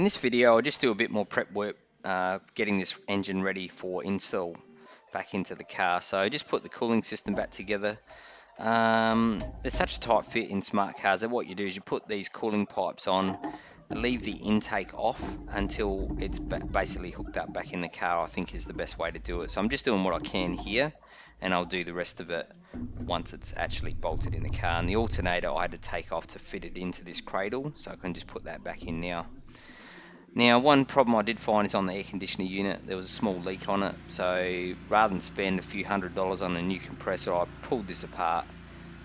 In this video, I'll just do a bit more prep work, getting this engine ready for install back into the car. So just put the cooling system back together. There's such a tight fit in smart cars that what you do is you put these cooling pipes on, leave the intake off until it's basically hooked up back in the car, I think is the best way to do it. So I'm just doing what I can here, and I'll do the rest of it once it's actually bolted in the car. And the alternator I had to take off to fit it into this cradle, so I can just put that back in now. Now, one problem I did find is on the air conditioner unit, there was a small leak on it. So rather than spend a few $100s on a new compressor, I pulled this apart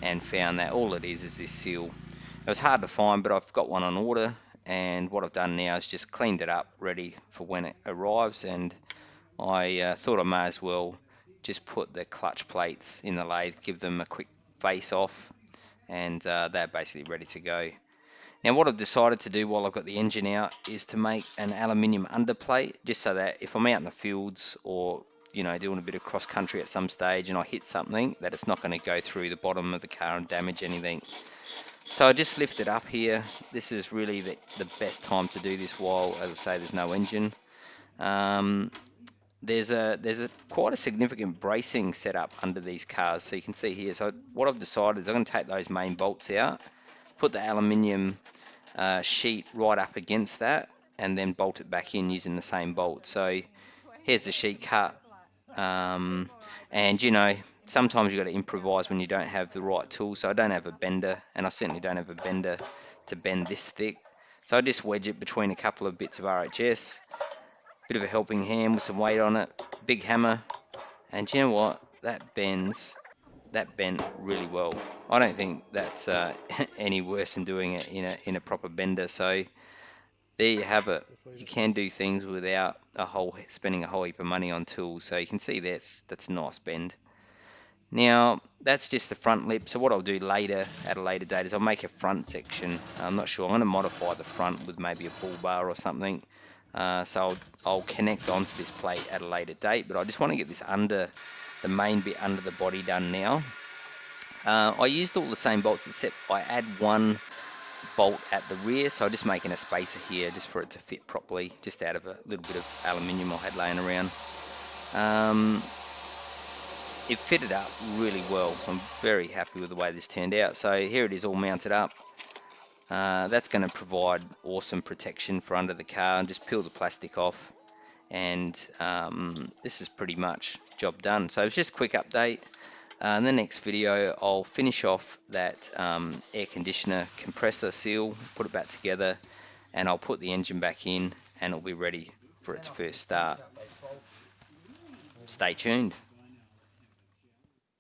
and found that all it is this seal. It was hard to find, but I've got one on order, and what I've done now is just cleaned it up, ready for when it arrives. And I thought I may as well just put the clutch plates in the lathe, give them a quick face off, and they're basically ready to go. Now what I've decided to do while I've got the engine out is to make an aluminium underplate, just so that if I'm out in the fields or doing a bit of cross country at some stage and I hit something, that it's not going to go through the bottom of the car and damage anything. So I just lift it up here. This is really the best time to do this while, as I say, there's no engine. There's a quite a significant bracing set up under these cars, so you can see here. So what I've decided is I'm going to take those main bolts out, put the aluminium sheet right up against that, and then bolt it back in using the same bolt. So here's the sheet cut, and sometimes you've got to improvise when you don't have the right tool. So I don't have a bender, and I certainly don't have a bender to bend this thick. So I just wedge it between a couple of bits of RHS, bit of a helping hand with some weight on it, big hammer, and you know what? That bent really well. I don't think that's any worse than doing it in a proper bender. So there you have it. You can do things without spending a whole heap of money on tools. So you can see that's a nice bend. Now that's just the front lip. So what I'll do later at a later date is I'll make a front section. I'm not sure. I'm going to modify the front with maybe a bull bar or something. So I'll connect onto this plate at a later date. But I just want to get this the main bit under the body done now. I used all the same bolts except I add one bolt at the rear, so I'm just making a spacer here just for it to fit properly, just out of a little bit of aluminium I had laying around. It fitted up really well. I'm very happy with the way this turned out. So here it is all mounted up. That's going to provide awesome protection for under the car, and just peel the plastic off, and this is pretty much job done. So it's just a quick update. In the next video, I'll finish off that air conditioner compressor seal, put it back together, and I'll put the engine back in, and it'll be ready for its first start. Stay tuned.